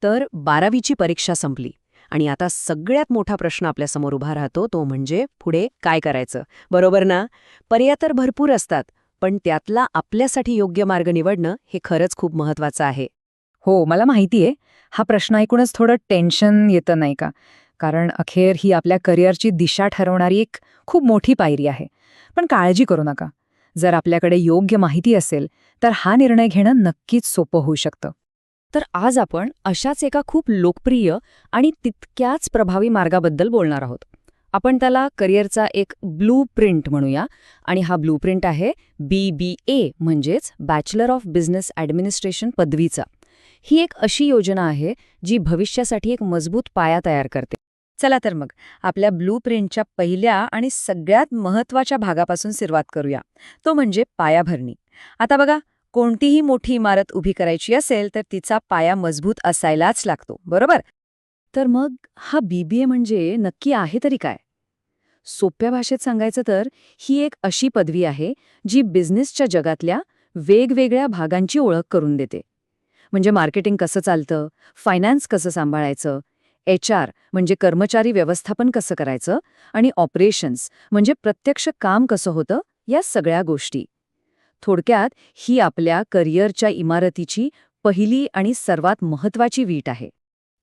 तर 12वीची परीक्षा संपली आणि आता सगळ्यात मोठा प्रश्न आपल्यासमोर उभा राहतो तो म्हणजे पुढे काय करायचं, बरोबर ना? पर्याय तर भरपूर असतात, पण त्यातला आपल्यासाठी योग्य मार्ग निवडणं हे खरंच खूप महत्वाचं आहे. हो, मला माहितीये. हा प्रश्न ऐकूनच थोडं टेन्शन येतं नाही का? कारण अखेर ही आपल्या करिअरची दिशा ठरवणारी एक खूप मोठी पायरी आहे. पण काळजी करू नका. जर आपल्याकडे योग्य माहिती असेल, तर हा निर्णय घेणं नक्कीच सोपं होऊ शकतं. तर आज आपण अशाच एका खूप लोकप्रिय आणि तितक्याच प्रभावी मार्गाबद्दल बोलणार आहोत. आपण त्याला करिअरचा एक ब्लू प्रिंट म्हणूया आणि हा ब्लू प्रिंट आहे BBA म्हणजेच बॅचलर ऑफ बिझनेस ॲडमिनिस्ट्रेशन पदवीचा. ही एक अशी योजना आहे जी भविष्यासाठी एक मजबूत पाया तयार करते. चला तर मग आपल्या ब्लू प्रिंटच्या पहिल्या आणि सगळ्यात महत्त्वाच्या भागापासून सुरुवात करूया. तो म्हणजे पायाभरणी. आता बघा, कोणतीही मोठी इमारत उभी करायची असेल तर तिचा पाया मजबूत असायलाच लागतो, बरोबर? तर मग हा BBA म्हणजे नक्की आहे तरी काय? सोप्या भाषेत सांगायचं तर ही एक अशी पदवी आहे जी बिझनेसच्या जगातल्या वेगवेगळ्या भागांची ओळख करून देते. म्हणजे मार्केटिंग कसं चालतं, फायनान्स कसं सांभाळायचं, HR म्हणजे कर्मचारी व्यवस्थापन कसं करायचं आणि ऑपरेशन्स म्हणजे प्रत्यक्ष काम कसं होतं, या सगळ्या गोष्टी. थोडक्यात ही आपल्या करिअरच्या इमारतीची पहिली आणि सर्वात महत्वाची वीट आहे.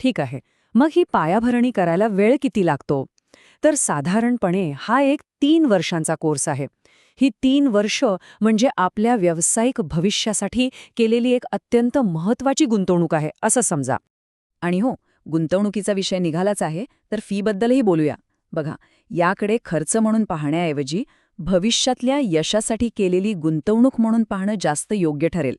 ठीक आहे. मग ही पायाभरणी करायला वेळ किती लागतो? तर साधारणपणे हा एक 3 वर्षांचा कोर्स आहे. ही 3 वर्ष म्हणजे आपल्या व्यावसायिक भविष्यासाठी केलेली एक अत्यंत महत्वाची गुंतवणूक आहे, असं समजा. आणि हो, गुंतवणुकीचा विषय निघालाच आहे, तर फीबद्दलही बोलूया. बघा, याकडे खर्च म्हणून पाहण्याऐवजी भविष्यातल्या यशासाठी केलेली गुंतवणूक म्हणून पाहणं जास्त योग्य ठरेल.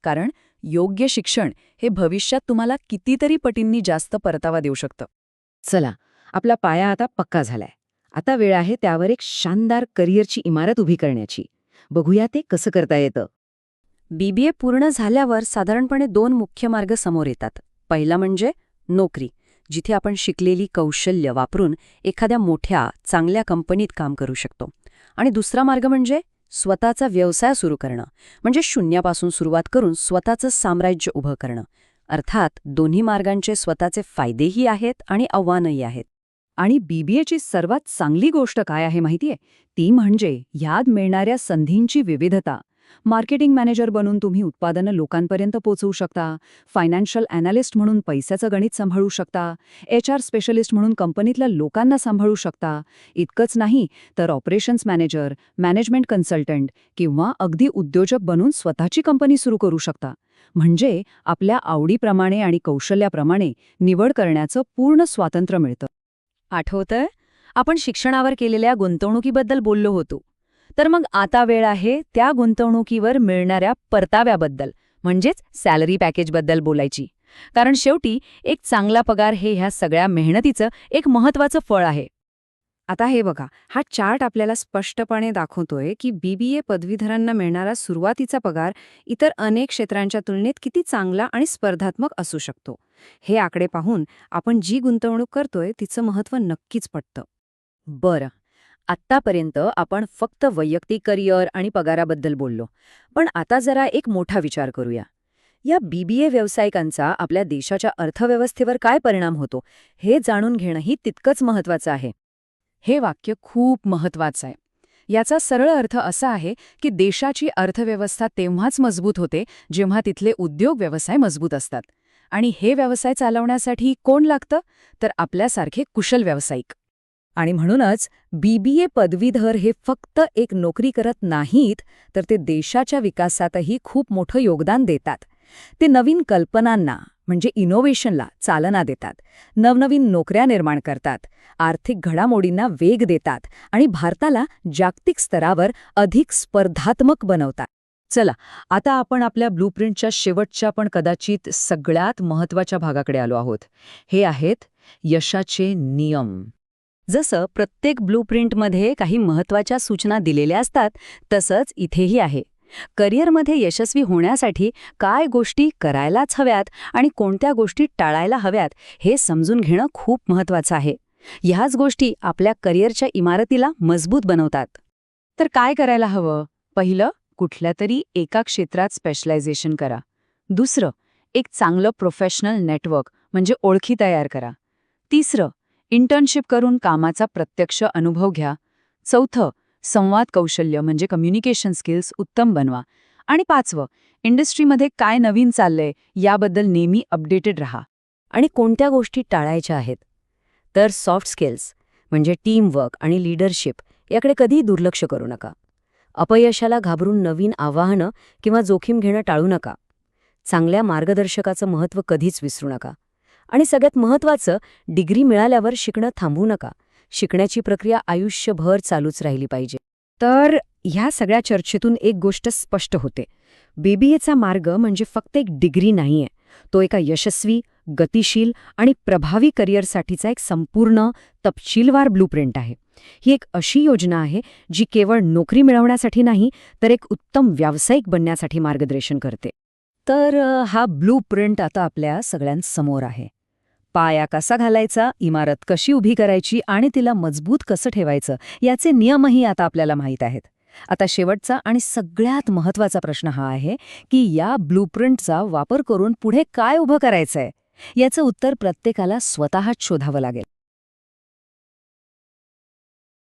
कारण योग्य शिक्षण हे भविष्यात तुम्हाला कितीतरी पटींनी जास्त परतावा देऊ शकतं. चला, आपला पाया आता पक्का झालाय. आता वेळ आहे त्यावर एक शानदार करिअरची इमारत उभी करण्याची. बघूया ते कसं करता येतं. BBA पूर्ण झाल्यावर साधारणपणे 2 मुख्य मार्ग समोर येतात. पहिला म्हणजे नोकरी, जिथे आपण शिकलेली कौशल्य वापरून एखाद्या मोठ्या, चांगल्या कंपनीत काम करू शकतो. आणि दुसरा मार्ग म्हणजे स्वतःचा व्यवसाय सुरू करणं, म्हणजे शून्यापासून सुरुवात करून स्वतःचं साम्राज्य उभं करणं. अर्थात दोन्ही मार्गांचे स्वतःचे फायदेही आहेत आणि आव्हानंही आहेत. आणि BBAची सर्वात चांगली गोष्ट काय आहे माहितीये? ती म्हणजे ह्यात मिळणाऱ्या संधींची विविधता. मार्केटिंग मॅनेजर बनून तुम्ही उत्पादनं लोकांपर्यंत पोहोचवू शकता, फायनान्शियल अॅनालिस्ट म्हणून पैशाचं गणित सांभाळू शकता, HR स्पेशलिस्ट म्हणून कंपनीतल्या लोकांना सांभाळू शकता. इतकंच नाही तर ऑपरेशन्स मॅनेजर, मॅनेजमेंट कन्सल्टंट किंवा अगदी उद्योजक बनून स्वतःची कंपनी सुरू करू शकता. म्हणजे आपल्या आवडीप्रमाणे आणि कौशल्याप्रमाणे निवड करण्याचं पूर्ण स्वातंत्र्य मिळतं. आठवतंय? आपण शिक्षणावर केलेल्या गुंतवणुकीबद्दल बोललो होतो. तर मग आता वेळ आहे त्या गुंतवणुकीवर मिळणाऱ्या परताव्याबद्दल, म्हणजेच सॅलरी पॅकेजबद्दल बोलायची. कारण शेवटी एक चांगला पगार हे ह्या सगळ्या मेहनतीचं एक महत्त्वाचं फळ आहे. आता हे बघा, हा चार्ट आपल्याला स्पष्टपणे दाखवतोय की BBA पदवीधरांना मिळणारा सुरुवातीचा पगार इतर अनेक क्षेत्रांच्या तुलनेत किती चांगला आणि स्पर्धात्मक असू शकतो. हे आकडे पाहून आपण जी गुंतवणूक करतोय तिचं महत्त्व नक्कीच पटतं. बरं, आत्तापर्यंत आपण फक्त वैयक्तिक करिअर आणि पगाराबद्दल बोललो. पण आता जरा एक मोठा विचार करूया. या BBA व्यावसायिकांचा आपल्या देशाच्या अर्थव्यवस्थेवर काय परिणाम होतो, हे जाणून घेणंही तितकंच महत्त्वाचं आहे. हे वाक्य खूप महत्वाचं आहे. याचा सरळ अर्थ असा आहे की देशाची अर्थव्यवस्था तेव्हाच मजबूत होते जेव्हा तिथले उद्योग व्यवसाय मजबूत असतात. आणि हे व्यवसाय चालवण्यासाठी कोण लागतं? तर आपल्यासारखे कुशल व्यावसायिक. आणि म्हणूनच BBA पदवीधर हे फक्त एक नोकरी करत नाहीत, तर ते देशाच्या विकासातही खूप मोठं योगदान देतात. ते नवीन कल्पनांना म्हणजे इनोव्हेशनला चालना देतात, नवनवीन नोकऱ्या निर्माण करतात, आर्थिक घडामोडींना वेग देतात आणि भारताला जागतिक स्तरावर अधिक स्पर्धात्मक बनवतात. चला, आता आपण आपल्या ब्लूप्रिंटच्या शेवटच्या पण कदाचित सगळ्यात महत्त्वाच्या भागाकडे आलो आहोत. हे आहेत यशाचे नियम. जसं प्रत्येक ब्लूप्रिंटमध्ये काही महत्त्वाच्या सूचना दिलेल्या असतात, तसंच इथेही आहे. करिअरमध्ये यशस्वी होण्यासाठी काय गोष्टी करायलाच हव्यात आणि कोणत्या गोष्टी टाळायला हव्यात हे समजून घेणं खूप महत्त्वाचं आहे. ह्याच गोष्टी आपल्या करिअरच्या इमारतीला मजबूत बनवतात. तर काय करायला हवं? पहिलं, कुठल्या तरी एका क्षेत्रात स्पेशलायझेशन करा. दुसरं, एक चांगलं प्रोफेशनल नेटवर्क म्हणजे ओळखी तयार करा. 3, इंटर्नशिप करून कामाचा प्रत्यक्ष अनुभव घ्या. 4, संवाद कौशल्य म्हणजे कम्युनिकेशन स्किल्स उत्तम बनवा. आणि 5, इंडस्ट्रीमध्ये काय नवीन चाललंय याबद्दल नेहमी अपडेटेड राहा. आणि कोणत्या गोष्टी टाळायच्या आहेत? तर सॉफ्ट स्किल्स म्हणजे टीमवर्क आणि लीडरशिप याकडे कधीही दुर्लक्ष करू नका. अपयशाला घाबरून नवीन आव्हानं किंवा जोखीम घेणं टाळू नका. चांगल्या मार्गदर्शकाचं महत्त्व कधीच विसरू नका. आणि सगळ्यात महत्त्वाचं, डिग्री मिळाल्यावर शिकणं थांबवू नका. शिकण्याची प्रक्रिया आयुष्यभर चालूच राहिली पाहिजे. तर ह्या सगळ्या चर्चेतून एक गोष्ट स्पष्ट होते. BBAचा मार्ग म्हणजे फक्त एक डिग्री नाहीये. तो एका यशस्वी, गतिशील आणि प्रभावी करिअरसाठीचा एक संपूर्ण तपशीलवार ब्लूप्रिंट आहे. ही एक अशी योजना आहे जी केवळ नोकरी मिळवण्यासाठी नाही, तर एक उत्तम व्यावसायिक बनण्यासाठी मार्गदर्शन करते. तर हा ब्लूप्रिंट आता आपल्या सगळ्यांसमोर आहे. पाया कसा घालायचा, इमारत कशी उभी करायची आणि तिला मजबूत कसं ठेवायचं याचे नियमही आता आपल्याला माहीत आहेत. आता शेवटचा आणि सगळ्यात महत्त्वाचा प्रश्न हा आहे की या ब्लूप्रिंटचा वापर करून पुढे काय उभं करायचंय याचं उत्तर प्रत्येकाला स्वतःच शोधावं लागेल.